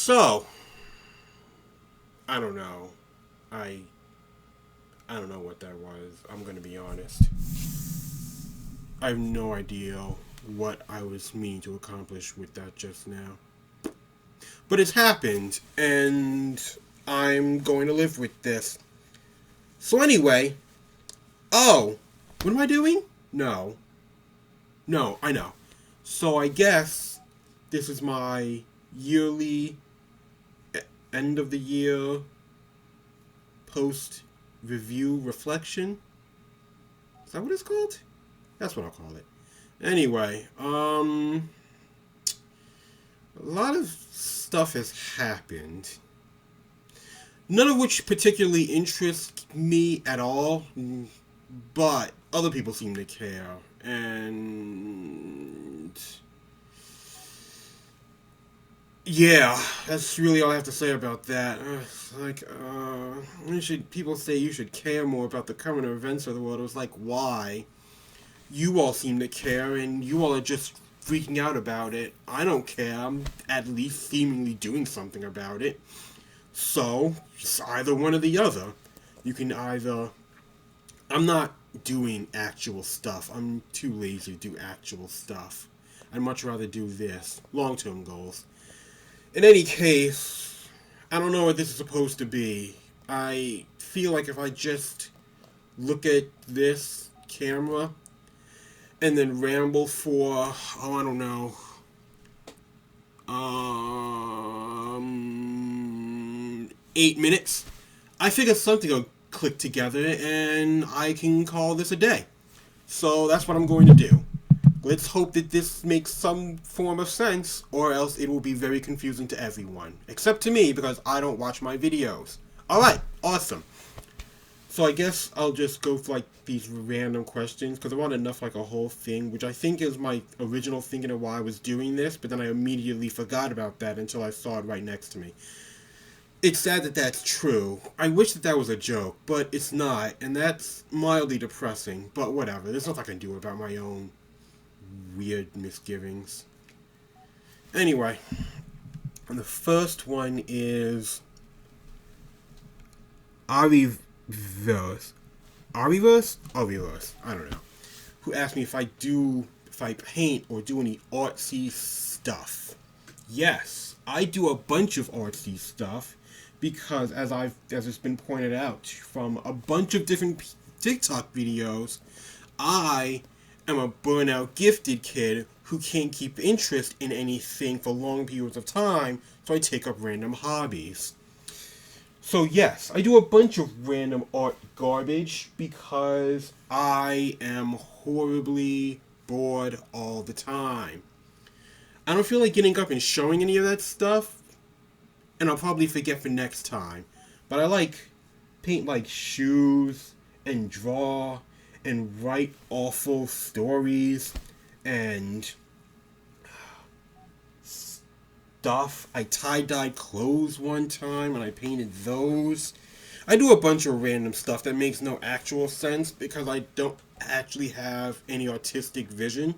So, I don't know. I I don't know what that was. I'm gonna be honest. I have no idea what I was meaning to accomplish with that just now. But it's happened, and I'm going to live with this. So anyway, oh, what am I doing? No. No, I know. So I guess this is my yearly end of the year post review reflection. Is that what it's called? That's what I'll call it. Anyway, a lot of stuff has happened. None of which particularly interests me at all, but other people seem to care. And yeah, that's really all I have to say about that. People say you should care more about the current events of the world. It was like, why? You all seem to care, and you all are just freaking out about it. I don't care. I'm at least seemingly doing something about it. So, it's either one or the other. You can either... I'm not doing actual stuff. I'm too lazy to do actual stuff. I'd much rather do this. Long-term goals. In any case, I don't know what this is supposed to be. I feel like if I just look at this camera and then ramble for, I don't know, 8 minutes, I figure something will click together and I can call this a day. So that's what I'm going to do. Let's hope that this makes some form of sense, or else it will be very confusing to everyone. Except to me, because I don't watch my videos. Alright, awesome. So I guess I'll just go for these random questions, because I want enough a whole thing, which I think is my original thinking of why I was doing this, but then I immediately forgot about that until I saw it right next to me. It's sad that that's true. I wish that was a joke, but it's not, and that's mildly depressing, but whatever. There's nothing I can do about my own weird misgivings. Anyway, and the first one is Ariverse. Ariverse? Ariverse. I don't know. Who asked me if I paint or do any artsy stuff. Yes, I do a bunch of artsy stuff because as it's been pointed out from a bunch of different TikTok videos, I am a burnout gifted kid who can't keep interest in anything for long periods of time, so I take up random hobbies. So yes, I do a bunch of random art garbage because I am horribly bored all the time. I don't feel like getting up and showing any of that stuff, and I'll probably forget for next time. But I paint shoes and draw and write awful stories and stuff. I tie-dyed clothes one time and I painted those. I do a bunch of random stuff that makes no actual sense because I don't actually have any artistic vision.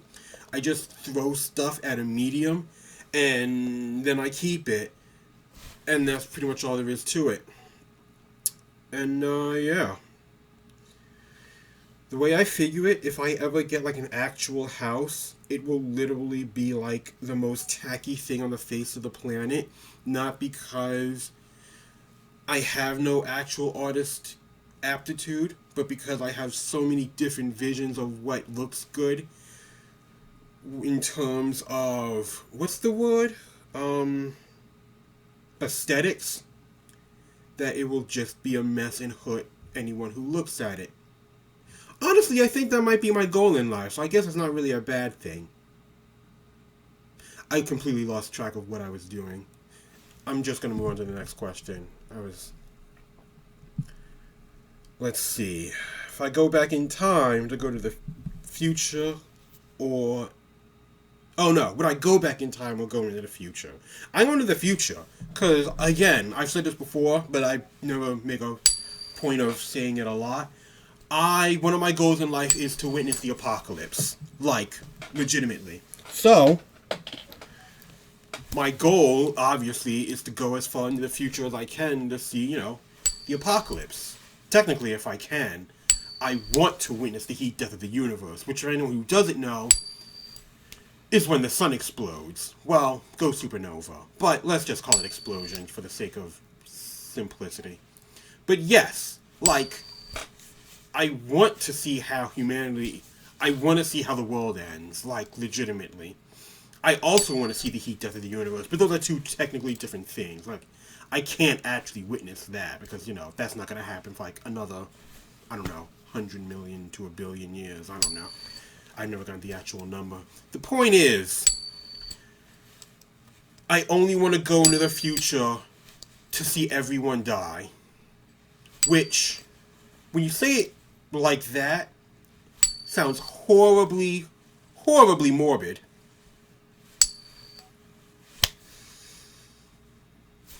I just throw stuff at a medium and then I keep it. And that's pretty much all there is to it. And yeah. The way I figure it, if I ever get an actual house, it will literally be the most tacky thing on the face of the planet. Not because I have no actual artist aptitude, but because I have so many different visions of what looks good in terms of, what's the word? Aesthetics, that it will just be a mess and hurt anyone who looks at it. Honestly, I think that might be my goal in life, so I guess it's not really a bad thing. I completely lost track of what I was doing. I'm just going to move on to the next question. Let's see. If I go back in time to go to the future, or... Oh no, would I go back in time or go into the future? I'm going to the future, because, again, I've said this before, but I never make a point of saying it a lot. One of my goals in life is to witness the apocalypse. Legitimately. So, My goal, obviously, is to go as far into the future as I can to see, the apocalypse. Technically, if I can. I want to witness the heat death of the universe, which for anyone who doesn't know, is when the sun explodes. Well, go supernova. But let's just call it explosion for the sake of simplicity. But yes, I want to see how I want to see how the world ends, legitimately. I also want to see the heat death of the universe, but those are two technically different things. I can't actually witness that, because, that's not going to happen for, another, I don't know, 100 million to a billion years. I don't know. I've never gotten the actual number. The point is, I only want to go into the future to see everyone die. Which, when you say it like that, sounds horribly, horribly morbid.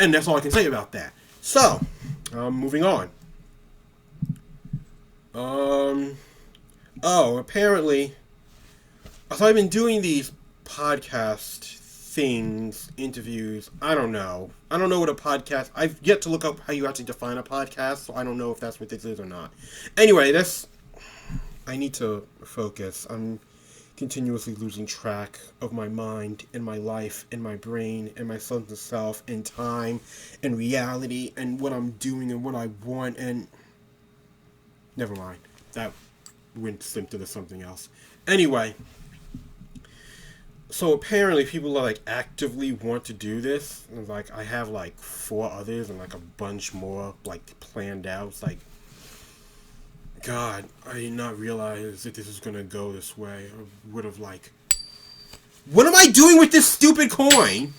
And that's all I can say about that. So, moving on. Apparently, so I've been doing these podcast things, interviews. I don't know what a podcast. I've yet to look up how you actually define a podcast, so I don't know if that's what this is or not. Anyway, I need to focus. I'm continuously losing track of my mind and my life and my brain and my sense of self and time and reality and what I'm doing and what I want, and never mind. That went symptom of something else. Anyway, so apparently people are actively want to do this. And, I have 4 others and a bunch more planned out. It's God, I did not realize that this was gonna go this way. I would have what am I doing with this stupid coin?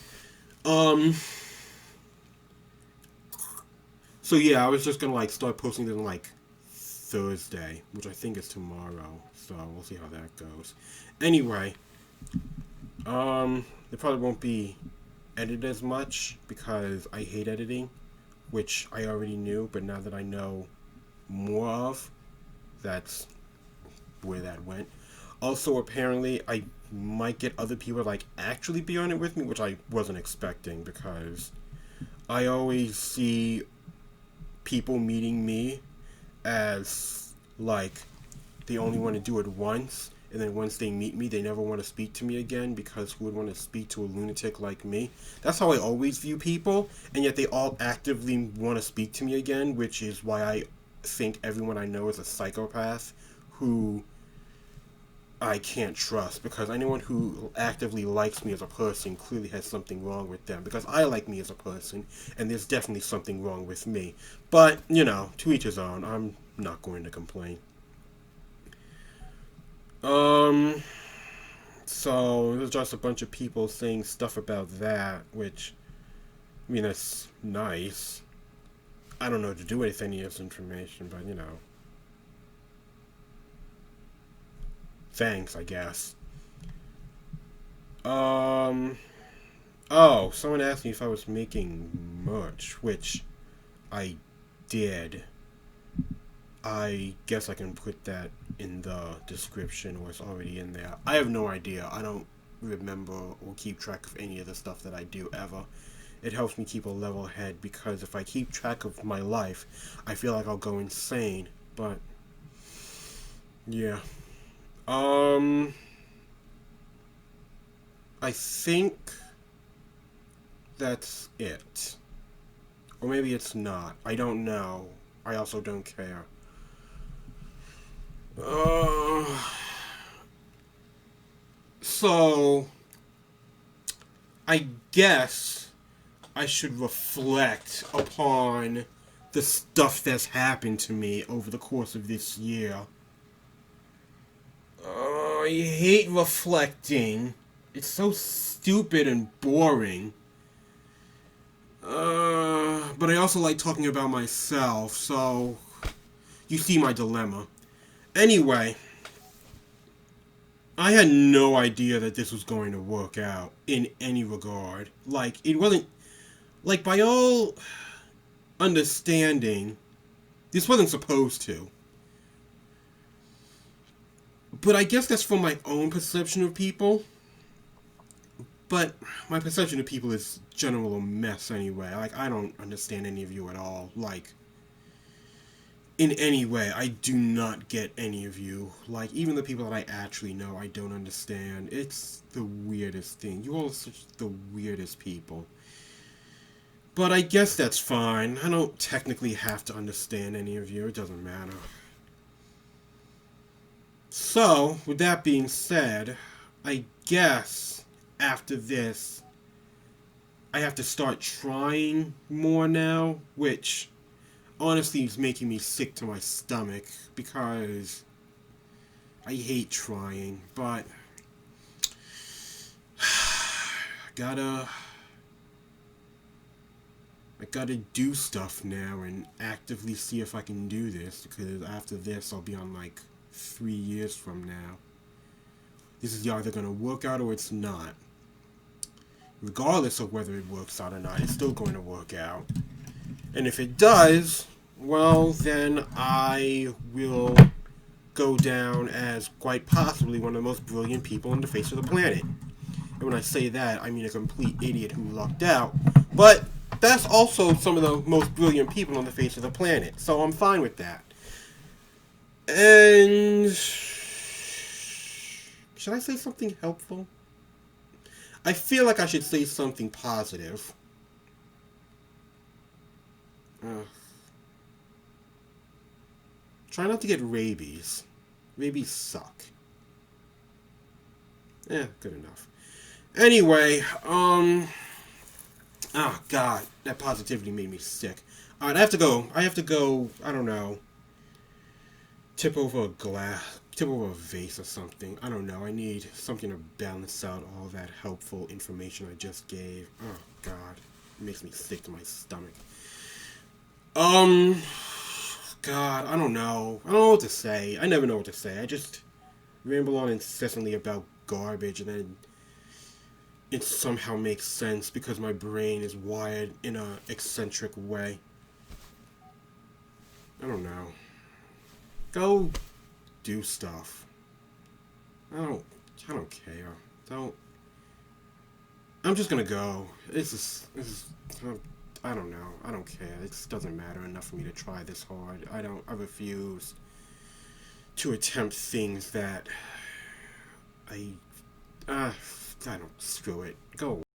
So yeah, I was just gonna start posting this on Thursday, which I think is tomorrow. So we'll see how that goes. Anyway, it probably won't be edited as much because I hate editing, which I already knew, but now that I know more of, that's where that went. Also, apparently, I might get other people actually be on it with me, which I wasn't expecting, because I always see people meeting me as they only want to do it once, and then once they meet me, they never want to speak to me again, because who would want to speak to a lunatic like me? That's how I always view people, and yet they all actively want to speak to me again, which is why I think everyone I know is a psychopath who I can't trust, because anyone who actively likes me as a person clearly has something wrong with them, because I like me as a person, and there's definitely something wrong with me. But, to each his own. I'm not going to complain. So there's just a bunch of people saying stuff about that, which, that's nice. I don't know what to do with any of this information, but, thanks, I guess. Oh, someone asked me if I was making merch, which I did. I guess I can put that in the description, or it's already in there. I have no idea. I don't remember or keep track of any of the stuff that I do ever. It helps me keep a level head, because if I keep track of my life, I feel like I'll go insane. But yeah. I think that's it. Or maybe it's not. I don't know. I also don't care. So, I guess I should reflect upon the stuff that's happened to me over the course of this year. I hate reflecting. It's so stupid and boring. But I also like talking about myself, so you see my dilemma. Anyway, I had no idea that this was going to work out in any regard. It wasn't, by all understanding, this wasn't supposed to. But I guess that's from my own perception of people. But my perception of people is general mess anyway. Like, I don't understand any of you at all. Like, in any way, I do not get any of you. Like, even the people that I actually know, I don't understand. It's the weirdest thing. You all are such the weirdest people. But I guess that's fine. I don't technically have to understand any of you. It doesn't matter. So, with that being said, I guess after this, I have to start trying more now, which honestly is making me sick to my stomach because I hate trying, but gotta I gotta do stuff now and actively see if I can do this, because after this I'll be on like 3 years from now. This is either gonna work out or it's not. Regardless of whether it works out or not, it's still going to work out. And if it does, well, then I will go down as quite possibly one of the most brilliant people on the face of the planet. And when I say that, I mean a complete idiot who lucked out. But that's also some of the most brilliant people on the face of the planet, so I'm fine with that. And should I say something helpful? I feel like I should say something positive. Try not to get rabies. Rabies suck. Good enough. Anyway, oh god, that positivity made me sick. Alright, I have to go, I don't know, tip over a vase or something. I don't know, I need something to balance out all that helpful information I just gave. Oh god, it makes me sick to my stomach. God, I don't know. I don't know what to say. I never know what to say. I just ramble on incessantly about garbage, and then it somehow makes sense because my brain is wired in a eccentric way. I don't know. Go do stuff. I don't care. I'm just gonna go. This is I don't know. I don't care. It just doesn't matter enough for me to try this hard. I refuse to attempt things that I don't, screw it. Go away.